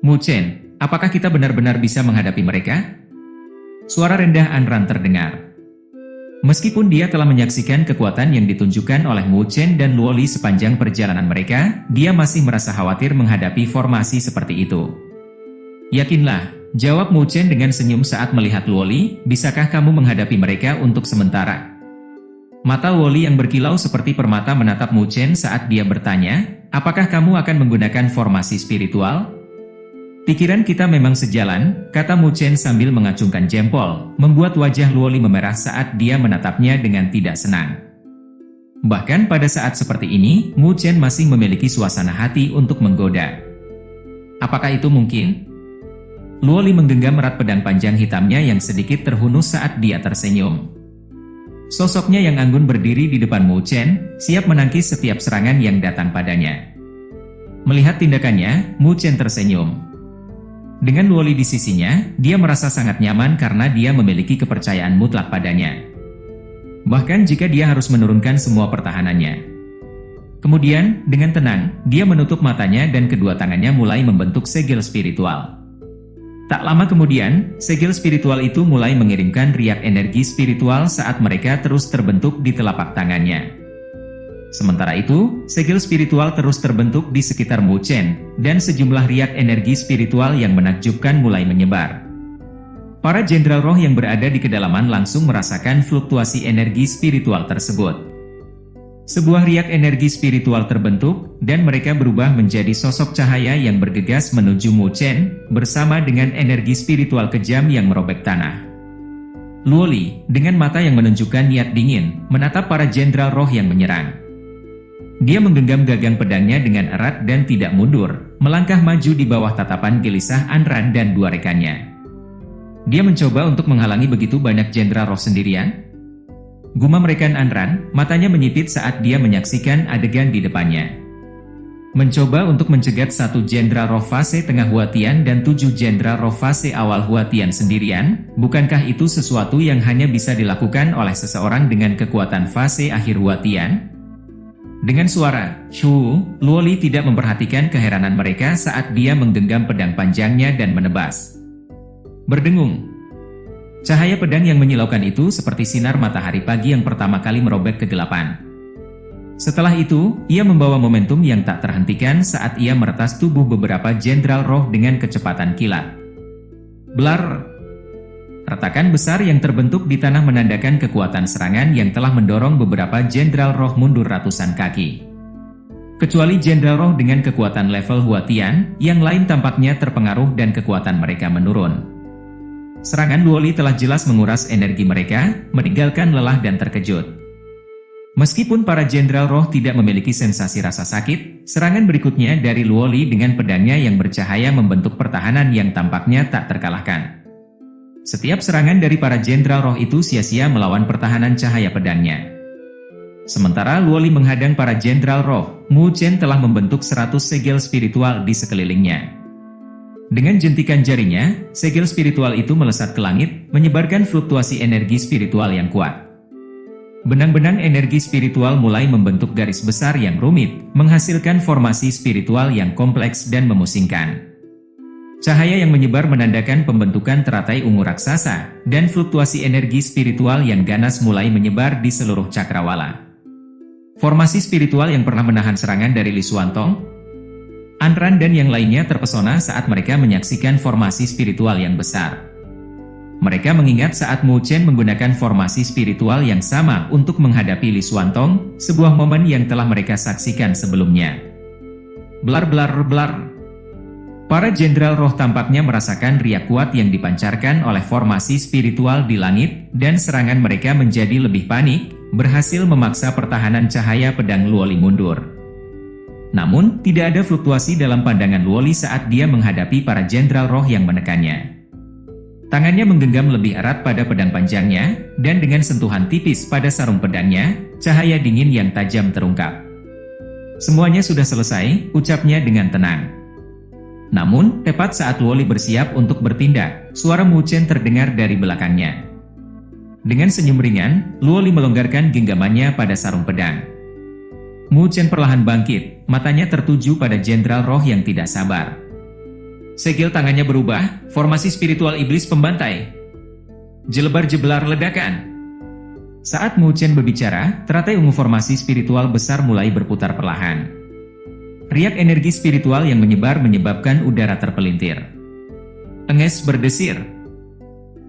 Mu Chen, apakah kita benar-benar bisa menghadapi mereka? Suara rendah Anran terdengar. Meskipun dia telah menyaksikan kekuatan yang ditunjukkan oleh Mu Chen dan Luoli sepanjang perjalanan mereka, dia masih merasa khawatir menghadapi formasi seperti itu. Yakinlah, jawab Mu Chen dengan senyum saat melihat Luoli, bisakah kamu menghadapi mereka untuk sementara? Mata Luoli yang berkilau seperti permata menatap Mu Chen saat dia bertanya, apakah kamu akan menggunakan formasi spiritual? Pikiran kita memang sejalan, kata Mu Chen sambil mengacungkan jempol, membuat wajah Luoli memerah saat dia menatapnya dengan tidak senang. Bahkan pada saat seperti ini, Mu Chen masih memiliki suasana hati untuk menggoda. Apakah itu mungkin? Luoli menggenggam erat pedang panjang hitamnya yang sedikit terhunus saat dia tersenyum. Sosoknya yang anggun berdiri di depan Mu Chen, siap menangkis setiap serangan yang datang padanya. Melihat tindakannya, Mu Chen tersenyum. Dengan Luoli di sisinya, dia merasa sangat nyaman karena dia memiliki kepercayaan mutlak padanya. Bahkan jika dia harus menurunkan semua pertahanannya. Kemudian, dengan tenang, dia menutup matanya dan kedua tangannya mulai membentuk segel spiritual. Tak lama kemudian, segel spiritual itu mulai mengirimkan riak energi spiritual saat mereka terus terbentuk di telapak tangannya. Sementara itu, segel spiritual terus terbentuk di sekitar Mu Chen, dan sejumlah riak energi spiritual yang menakjubkan mulai menyebar. Para jenderal roh yang berada di kedalaman langsung merasakan fluktuasi energi spiritual tersebut. Sebuah riak energi spiritual terbentuk, dan mereka berubah menjadi sosok cahaya yang bergegas menuju Mu Chen, bersama dengan energi spiritual kejam yang merobek tanah. Luoli, dengan mata yang menunjukkan niat dingin, menatap para jenderal roh yang menyerang. Dia menggenggam gagang pedangnya dengan erat dan tidak mundur, melangkah maju di bawah tatapan gelisah Anran dan dua rekannya. Dia mencoba untuk menghalangi begitu banyak jenderal roh sendirian. Gumam rekan Anran, matanya menyipit saat dia menyaksikan adegan di depannya. Mencoba untuk mencegat satu jenderal roh fase tengah Huatian dan 7 jenderal roh fase awal Huatian sendirian, bukankah itu sesuatu yang hanya bisa dilakukan oleh seseorang dengan kekuatan fase akhir Huatian? Dengan suara "Shu", Luoli tidak memperhatikan keheranan mereka saat dia menggenggam pedang panjangnya dan menebas. Berdengung. Cahaya pedang yang menyilaukan itu seperti sinar matahari pagi yang pertama kali merobek kegelapan. Setelah itu, ia membawa momentum yang tak terhentikan saat ia meretas tubuh beberapa jenderal roh dengan kecepatan kilat. Blar! Retakan besar yang terbentuk di tanah menandakan kekuatan serangan yang telah mendorong beberapa jenderal roh mundur ratusan kaki. Kecuali jenderal roh dengan kekuatan level Huatian, yang lain tampaknya terpengaruh dan kekuatan mereka menurun. Serangan Luoli telah jelas menguras energi mereka, meninggalkan lelah dan terkejut. Meskipun para jenderal roh tidak memiliki sensasi rasa sakit, serangan berikutnya dari Luoli dengan pedangnya yang bercahaya membentuk pertahanan yang tampaknya tak terkalahkan. Setiap serangan dari para jenderal roh itu sia-sia melawan pertahanan cahaya pedangnya. Sementara Luoli menghadang para jenderal roh, Mu Chen telah membentuk 100 segel spiritual di sekelilingnya. Dengan jentikan jarinya, segel spiritual itu melesat ke langit, menyebarkan fluktuasi energi spiritual yang kuat. Benang-benang energi spiritual mulai membentuk garis besar yang rumit, menghasilkan formasi spiritual yang kompleks dan memusingkan. Cahaya yang menyebar menandakan pembentukan teratai ungu raksasa, dan fluktuasi energi spiritual yang ganas mulai menyebar di seluruh cakrawala. Formasi spiritual yang pernah menahan serangan dari Li Xuantong, Anran dan yang lainnya terpesona saat mereka menyaksikan formasi spiritual yang besar. Mereka mengingat saat Mu Chen menggunakan formasi spiritual yang sama untuk menghadapi Li Xuantong, sebuah momen yang telah mereka saksikan sebelumnya. Blar. Para jenderal roh tampaknya merasakan riak kuat yang dipancarkan oleh formasi spiritual di langit, dan serangan mereka menjadi lebih panik, berhasil memaksa pertahanan cahaya pedang Luoli mundur. Namun, tidak ada fluktuasi dalam pandangan Luoli saat dia menghadapi para jenderal roh yang menekannya. Tangannya menggenggam lebih erat pada pedang panjangnya, dan dengan sentuhan tipis pada sarung pedangnya, cahaya dingin yang tajam terungkap. Semuanya sudah selesai, ucapnya dengan tenang. Namun, tepat saat Luoli bersiap untuk bertindak, suara Mu Chen terdengar dari belakangnya. Dengan senyum ringan, Luoli melonggarkan genggamannya pada sarung pedang. Mu Chen perlahan bangkit, matanya tertuju pada jenderal roh yang tidak sabar. Segel tangannya berubah, formasi spiritual iblis pembantai. Jelebar-jebelar ledakan. Saat Mu Chen berbicara, teratai ungu formasi spiritual besar mulai berputar perlahan. Riak energi spiritual yang menyebar menyebabkan udara terpelintir. Enges berdesir.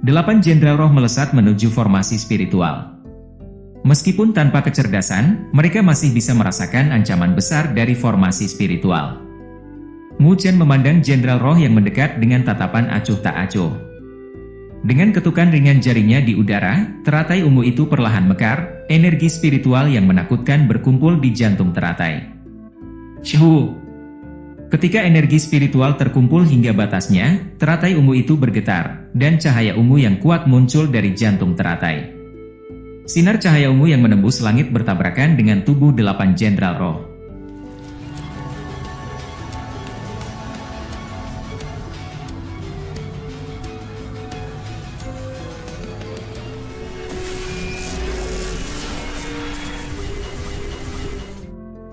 8 jenderal roh melesat menuju formasi spiritual. Meskipun tanpa kecerdasan, mereka masih bisa merasakan ancaman besar dari formasi spiritual. Mu Chen memandang jenderal roh yang mendekat dengan tatapan acuh tak acuh. Dengan ketukan ringan jarinya di udara, teratai ungu itu perlahan mekar, energi spiritual yang menakutkan berkumpul di jantung teratai. Shu! Ketika energi spiritual terkumpul hingga batasnya, teratai ungu itu bergetar, dan cahaya ungu yang kuat muncul dari jantung teratai. Sinar cahaya ungu yang menembus langit bertabrakan dengan tubuh 8 jenderal roh.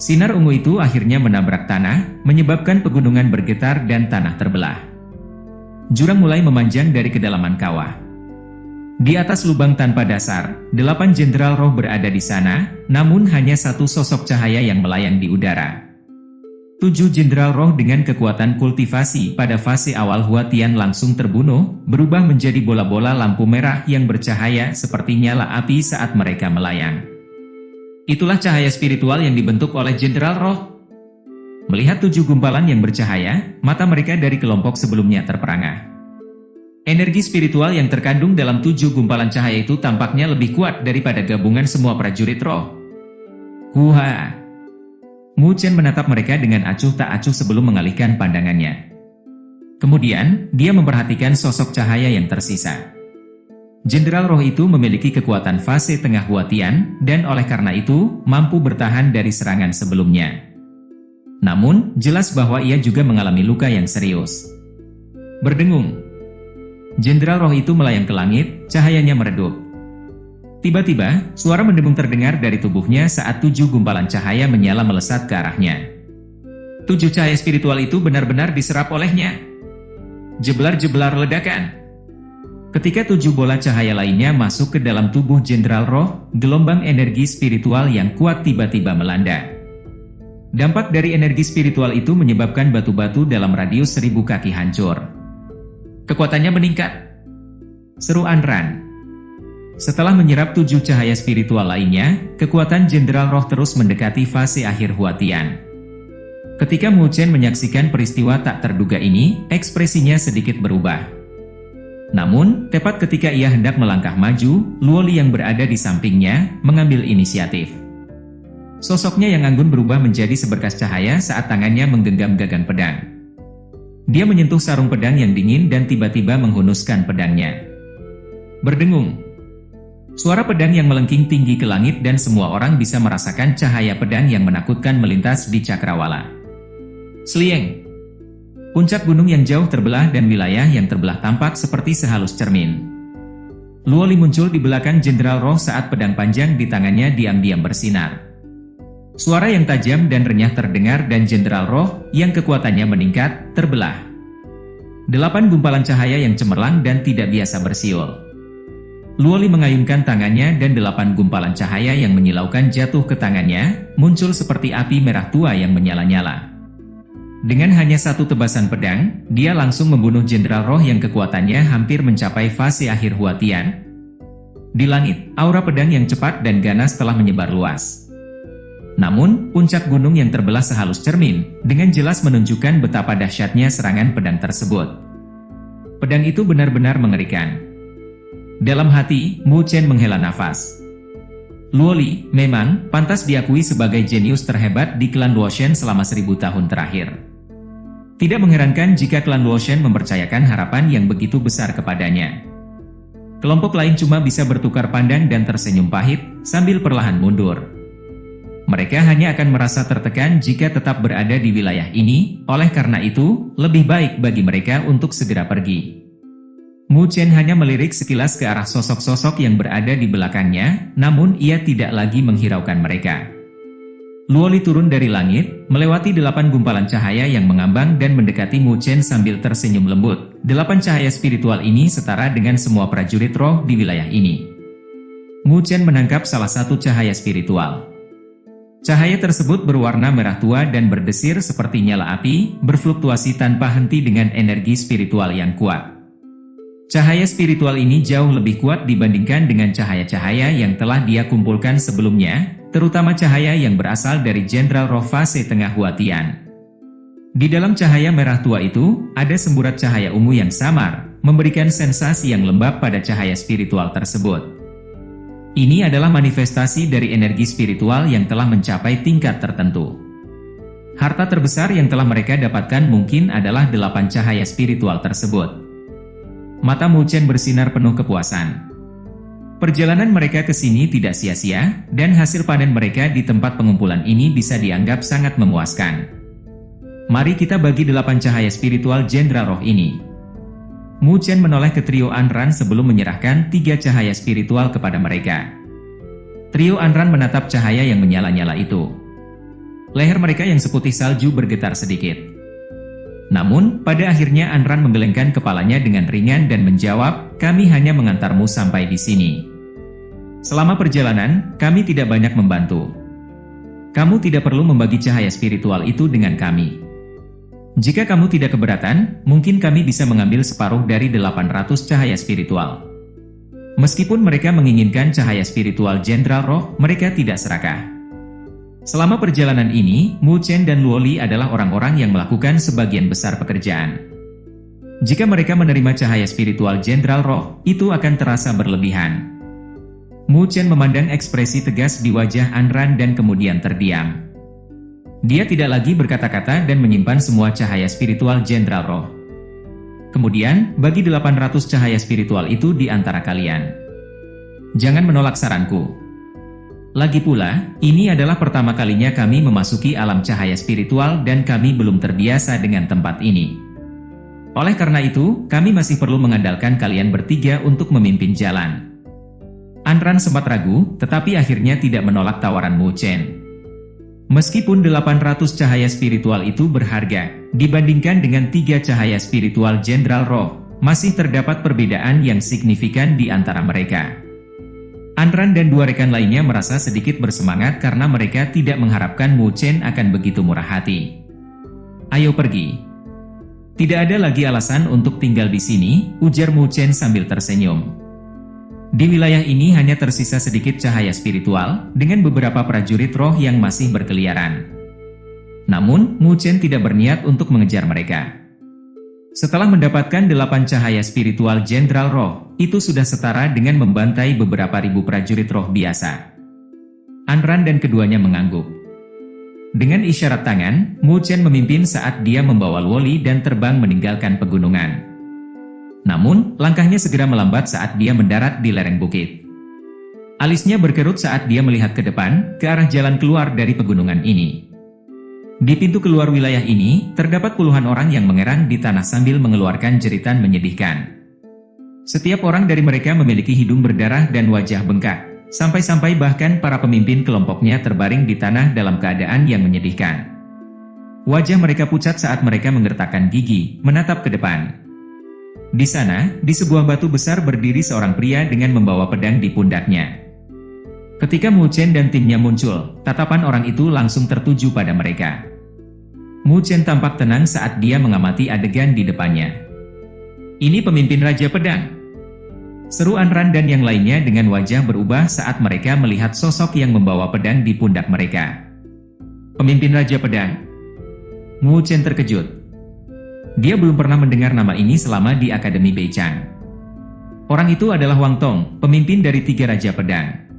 Sinar ungu itu akhirnya menabrak tanah, menyebabkan pegunungan bergetar dan tanah terbelah. Jurang mulai memanjang dari kedalaman kawah. Di atas lubang tanpa dasar, 8 jenderal roh berada di sana, namun hanya satu sosok cahaya yang melayang di udara. 7 jenderal roh dengan kekuatan kultivasi pada fase awal Huatian langsung terbunuh, berubah menjadi bola-bola lampu merah yang bercahaya seperti nyala api saat mereka melayang. Itulah cahaya spiritual yang dibentuk oleh jenderal roh. Melihat 7 gumpalan yang bercahaya, mata mereka dari kelompok sebelumnya terperangah. Energi spiritual yang terkandung dalam 7 gumpalan cahaya itu tampaknya lebih kuat daripada gabungan semua prajurit roh. Huha! Mu Chen menatap mereka dengan acuh tak acuh sebelum mengalihkan pandangannya. Kemudian, dia memperhatikan sosok cahaya yang tersisa. Jenderal roh itu memiliki kekuatan fase tengah Huatian, dan oleh karena itu, mampu bertahan dari serangan sebelumnya. Namun, jelas bahwa ia juga mengalami luka yang serius. Berdengung. Jenderal roh itu melayang ke langit, cahayanya meredup. Tiba-tiba, suara mendengung terdengar dari tubuhnya saat 7 gumpalan cahaya menyala melesat ke arahnya. 7 cahaya spiritual itu benar-benar diserap olehnya. Jebelar-jebelar ledakan. Ketika 7 bola cahaya lainnya masuk ke dalam tubuh jenderal roh, gelombang energi spiritual yang kuat tiba-tiba melanda. Dampak dari energi spiritual itu menyebabkan batu-batu dalam radius 1000 kaki hancur. Kekuatannya meningkat. Seru Anran. Setelah menyerap 7 cahaya spiritual lainnya, kekuatan jenderal roh terus mendekati fase akhir Huatian. Ketika Mu Chen menyaksikan peristiwa tak terduga ini, ekspresinya sedikit berubah. Namun, tepat ketika ia hendak melangkah maju, Luoli yang berada di sampingnya, mengambil inisiatif. Sosoknya yang anggun berubah menjadi seberkas cahaya saat tangannya menggenggam gagang pedang. Dia menyentuh sarung pedang yang dingin dan tiba-tiba menghunuskan pedangnya. Berdengung. Suara pedang yang melengking tinggi ke langit dan semua orang bisa merasakan cahaya pedang yang menakutkan melintas di cakrawala. Slieng. Puncak gunung yang jauh terbelah dan wilayah yang terbelah tampak seperti sehalus cermin. Luoli muncul di belakang jenderal roh saat pedang panjang di tangannya diam-diam bersinar. Suara yang tajam dan renyah terdengar dan jenderal roh, yang kekuatannya meningkat, terbelah. 8 gumpalan cahaya yang cemerlang dan tidak biasa bersiul. Luoli mengayunkan tangannya dan 8 gumpalan cahaya yang menyilaukan jatuh ke tangannya, muncul seperti api merah tua yang menyala-nyala. Dengan hanya satu tebasan pedang, dia langsung membunuh jenderal roh yang kekuatannya hampir mencapai fase akhir Huatian. Di langit, aura pedang yang cepat dan ganas telah menyebar luas. Namun, puncak gunung yang terbelah sehalus cermin, dengan jelas menunjukkan betapa dahsyatnya serangan pedang tersebut. Pedang itu benar-benar mengerikan. Dalam hati, Mu Chen menghela nafas. Luoli, memang, pantas diakui sebagai jenius terhebat di klan Luoshen selama 1000 tahun terakhir. Tidak mengherankan jika klan Luoshen mempercayakan harapan yang begitu besar kepadanya. Kelompok lain cuma bisa bertukar pandang dan tersenyum pahit, sambil perlahan mundur. Mereka hanya akan merasa tertekan jika tetap berada di wilayah ini, oleh karena itu, lebih baik bagi mereka untuk segera pergi. Mu Chen hanya melirik sekilas ke arah sosok-sosok yang berada di belakangnya, namun ia tidak lagi menghiraukan mereka. Luoli turun dari langit, melewati 8 gumpalan cahaya yang mengambang dan mendekati Mu Chen sambil tersenyum lembut. 8 cahaya spiritual ini setara dengan semua prajurit roh di wilayah ini. Mu Chen menangkap salah satu cahaya spiritual. Cahaya tersebut berwarna merah tua dan berdesir seperti nyala api, berfluktuasi tanpa henti dengan energi spiritual yang kuat. Cahaya spiritual ini jauh lebih kuat dibandingkan dengan cahaya-cahaya yang telah dia kumpulkan sebelumnya, terutama cahaya yang berasal dari Jenderal Roh Fase Tengah Hua Tian. Di dalam cahaya merah tua itu, ada semburat cahaya ungu yang samar, memberikan sensasi yang lembab pada cahaya spiritual tersebut. Ini adalah manifestasi dari energi spiritual yang telah mencapai tingkat tertentu. Harta terbesar yang telah mereka dapatkan mungkin adalah 8 cahaya spiritual tersebut. Mata Mu Chen bersinar penuh kepuasan. Perjalanan mereka ke sini tidak sia-sia, dan hasil panen mereka di tempat pengumpulan ini bisa dianggap sangat memuaskan. Mari kita bagi 8 cahaya spiritual Jenderal Roh ini. Mu Chen menoleh ke trio Anran sebelum menyerahkan 3 cahaya spiritual kepada mereka. Trio Anran menatap cahaya yang menyala-nyala itu. Leher mereka yang seputih salju bergetar sedikit. Namun, pada akhirnya Anran menggelengkan kepalanya dengan ringan dan menjawab, "Kami hanya mengantarmu sampai di sini. Selama perjalanan, kami tidak banyak membantu. Kamu tidak perlu membagi cahaya spiritual itu dengan kami. Jika kamu tidak keberatan, mungkin kami bisa mengambil separuh dari 800 cahaya spiritual." Meskipun mereka menginginkan cahaya spiritual Jenderal Roh, mereka tidak serakah. Selama perjalanan ini, Mu Chen dan Luoli adalah orang-orang yang melakukan sebagian besar pekerjaan. Jika mereka menerima cahaya spiritual Jenderal Roh, itu akan terasa berlebihan. Mu Chen memandang ekspresi tegas di wajah Anran dan kemudian terdiam. Dia tidak lagi berkata-kata dan menyimpan semua cahaya spiritual Jenderal Roh. Kemudian, bagi 800 cahaya spiritual itu di antara kalian. Jangan menolak saranku. Lagi pula, ini adalah pertama kalinya kami memasuki alam cahaya spiritual dan kami belum terbiasa dengan tempat ini. Oleh karena itu, kami masih perlu mengandalkan kalian bertiga untuk memimpin jalan. Anran sempat ragu, tetapi akhirnya tidak menolak tawaran Mu Chen. Meskipun 800 cahaya spiritual itu berharga, dibandingkan dengan 3 cahaya spiritual Jenderal Roh, masih terdapat perbedaan yang signifikan di antara mereka. Anran dan 2 rekan lainnya merasa sedikit bersemangat karena mereka tidak mengharapkan Mu Chen akan begitu murah hati. "Ayo pergi. Tidak ada lagi alasan untuk tinggal di sini," ujar Mu Chen sambil tersenyum. Di wilayah ini hanya tersisa sedikit cahaya spiritual, dengan beberapa prajurit roh yang masih berkeliaran. Namun, Mu Chen tidak berniat untuk mengejar mereka. Setelah mendapatkan 8 cahaya spiritual Jenderal Roh, itu sudah setara dengan membantai beberapa ribu prajurit roh biasa. Anran dan keduanya mengangguk. Dengan isyarat tangan, Mu Chen memimpin saat dia membawa Luoli dan terbang meninggalkan pegunungan. Namun, langkahnya segera melambat saat dia mendarat di lereng bukit. Alisnya berkerut saat dia melihat ke depan, ke arah jalan keluar dari pegunungan ini. Di pintu keluar wilayah ini, terdapat puluhan orang yang mengerang di tanah sambil mengeluarkan jeritan menyedihkan. Setiap orang dari mereka memiliki hidung berdarah dan wajah bengkak, sampai-sampai bahkan para pemimpin kelompoknya terbaring di tanah dalam keadaan yang menyedihkan. Wajah mereka pucat saat mereka menggertakkan gigi, menatap ke depan. Di sana, di sebuah batu besar berdiri seorang pria dengan membawa pedang di pundaknya. Ketika Mu Chen dan timnya muncul, tatapan orang itu langsung tertuju pada mereka. Mu Chen tampak tenang saat dia mengamati adegan di depannya. "Ini pemimpin Raja Pedang," seru Anran dan yang lainnya dengan wajah berubah saat mereka melihat sosok yang membawa pedang di pundak mereka. "Pemimpin Raja Pedang?" Mu Chen terkejut. Dia belum pernah mendengar nama ini selama di Akademi Beichang. Orang itu adalah Wang Tong, pemimpin dari 3 Raja Pedang.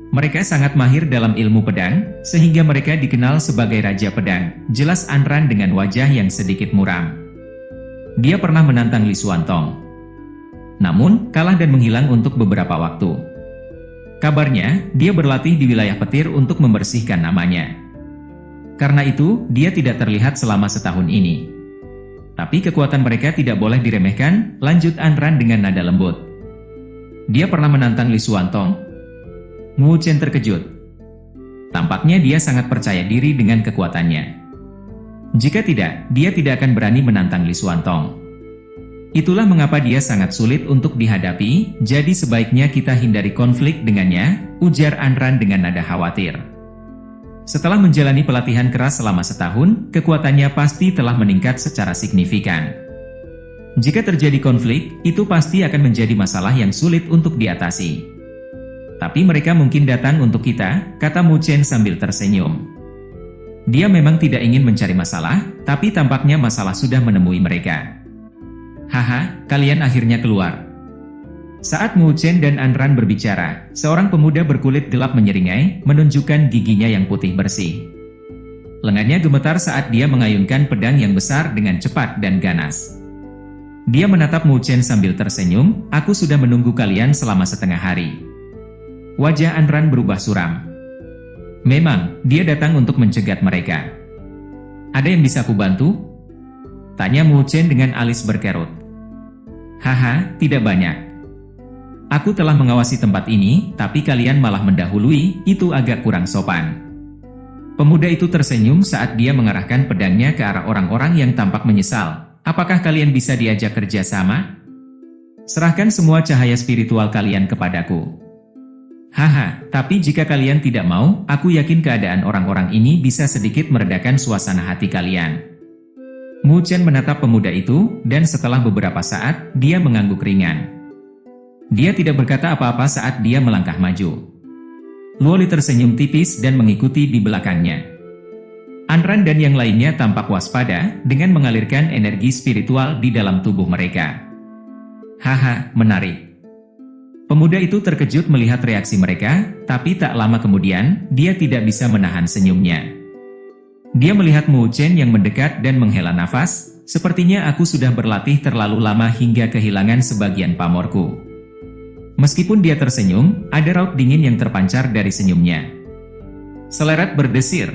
Mereka sangat mahir dalam ilmu pedang, sehingga mereka dikenal sebagai Raja Pedang, jelas Anran dengan wajah yang sedikit muram. Dia pernah menantang Li Xuantong. Namun, kalah dan menghilang untuk beberapa waktu. Kabarnya, dia berlatih di wilayah petir untuk membersihkan namanya. Karena itu, dia tidak terlihat selama setahun ini. Tapi kekuatan mereka tidak boleh diremehkan, lanjut Anran dengan nada lembut. Dia pernah menantang Li Xuantong. Mu Chen terkejut. Tampaknya dia sangat percaya diri dengan kekuatannya. Jika tidak, dia tidak akan berani menantang Li Xuantong. Itulah mengapa dia sangat sulit untuk dihadapi, jadi sebaiknya kita hindari konflik dengannya, ujar Anran dengan nada khawatir. Setelah menjalani pelatihan keras selama setahun, kekuatannya pasti telah meningkat secara signifikan. Jika terjadi konflik, itu pasti akan menjadi masalah yang sulit untuk diatasi. Tapi mereka mungkin datang untuk kita, kata Mu Chen sambil tersenyum. Dia memang tidak ingin mencari masalah, tapi tampaknya masalah sudah menemui mereka. Haha, kalian akhirnya keluar. Saat Mu Chen dan Anran berbicara, seorang pemuda berkulit gelap menyeringai, menunjukkan giginya yang putih bersih. Lengannya gemetar saat dia mengayunkan pedang yang besar dengan cepat dan ganas. Dia menatap Mu Chen sambil tersenyum, aku sudah menunggu kalian selama setengah hari. Wajah Anran berubah suram. Memang, dia datang untuk mencegat mereka. Ada yang bisa aku bantu? Tanya Mu Chen dengan alis berkerut. Haha, tidak banyak. Aku telah mengawasi tempat ini, tapi kalian malah mendahului, itu agak kurang sopan. Pemuda itu tersenyum saat dia mengarahkan pedangnya ke arah orang-orang yang tampak menyesal. Apakah kalian bisa diajak kerja sama? Serahkan semua cahaya spiritual kalian kepadaku. Haha, tapi jika kalian tidak mau, aku yakin keadaan orang-orang ini bisa sedikit meredakan suasana hati kalian. Mu Chen menatap pemuda itu, dan setelah beberapa saat, dia mengangguk ringan. Dia tidak berkata apa-apa saat dia melangkah maju. Luoli tersenyum tipis dan mengikuti di belakangnya. Anran dan yang lainnya tampak waspada, dengan mengalirkan energi spiritual di dalam tubuh mereka. Haha, menarik. Pemuda itu terkejut melihat reaksi mereka, tapi tak lama kemudian, dia tidak bisa menahan senyumnya. Dia melihat Mu Chen yang mendekat dan menghela nafas, sepertinya aku sudah berlatih terlalu lama hingga kehilangan sebagian pamorku. Meskipun dia tersenyum, ada raut dingin yang terpancar dari senyumnya. Seleret berdesir.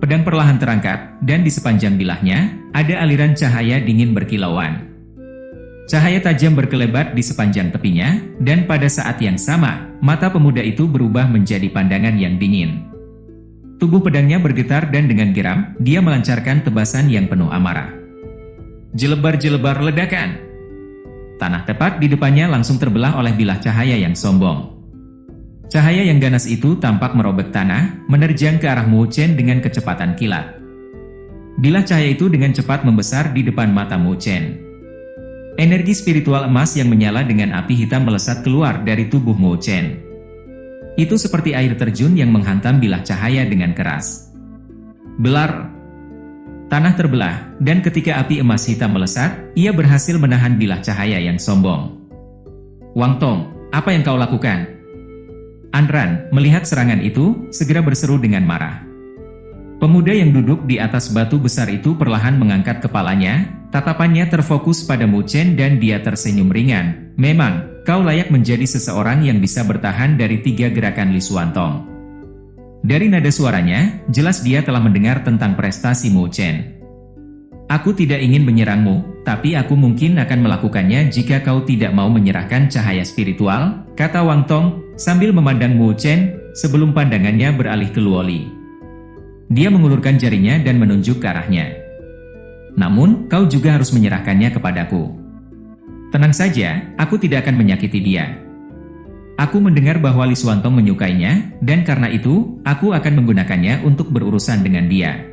Pedang perlahan terangkat, dan di sepanjang bilahnya, ada aliran cahaya dingin berkilauan. Cahaya tajam berkelebat di sepanjang tepinya, dan pada saat yang sama, mata pemuda itu berubah menjadi pandangan yang dingin. Tubuh pedangnya bergetar dan dengan geram, dia melancarkan tebasan yang penuh amarah. Jelebar-jelebar ledakan. Tanah tepat di depannya langsung terbelah oleh bilah cahaya yang sombong. Cahaya yang ganas itu tampak merobek tanah, menerjang ke arah Mu Chen dengan kecepatan kilat. Bilah cahaya itu dengan cepat membesar di depan mata Mu Chen. Energi spiritual emas yang menyala dengan api hitam melesat keluar dari tubuh Mu Chen. Itu seperti air terjun yang menghantam bilah cahaya dengan keras. Belar. Tanah terbelah, dan ketika api emas hitam melesat, ia berhasil menahan bilah cahaya yang sombong. Wang Tong, apa yang kau lakukan? Anran, melihat serangan itu, segera berseru dengan marah. Pemuda yang duduk di atas batu besar itu perlahan mengangkat kepalanya, tatapannya terfokus pada Mu Chen dan dia tersenyum ringan. Memang, kau layak menjadi seseorang yang bisa bertahan dari 3 gerakan Li Xuantong. Dari nada suaranya, jelas dia telah mendengar tentang prestasi Mu Chen. Aku tidak ingin menyerangmu, tapi aku mungkin akan melakukannya jika kau tidak mau menyerahkan cahaya spiritual, kata Wang Tong, sambil memandang Mu Chen, sebelum pandangannya beralih ke Luoli. Dia mengulurkan jarinya dan menunjuk ke arahnya. Namun, kau juga harus menyerahkannya kepadaku. Tenang saja, aku tidak akan menyakiti dia. Aku mendengar bahwa Li Xuantong menyukainya, dan karena itu, aku akan menggunakannya untuk berurusan dengan dia.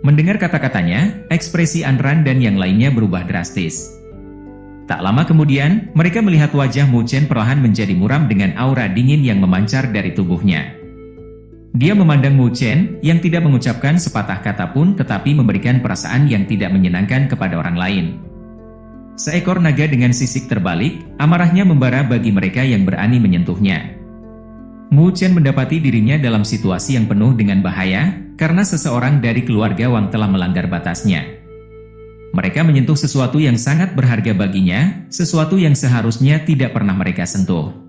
Mendengar kata-katanya, ekspresi Anran dan yang lainnya berubah drastis. Tak lama kemudian, mereka melihat wajah Mu Chen perlahan menjadi muram dengan aura dingin yang memancar dari tubuhnya. Dia memandang Mu Chen, yang tidak mengucapkan sepatah kata pun tetapi memberikan perasaan yang tidak menyenangkan kepada orang lain. Seekor naga dengan sisik terbalik, amarahnya membara bagi mereka yang berani menyentuhnya. Mu Chen mendapati dirinya dalam situasi yang penuh dengan bahaya, karena seseorang dari keluarga Wang telah melanggar batasnya. Mereka menyentuh sesuatu yang sangat berharga baginya, sesuatu yang seharusnya tidak pernah mereka sentuh.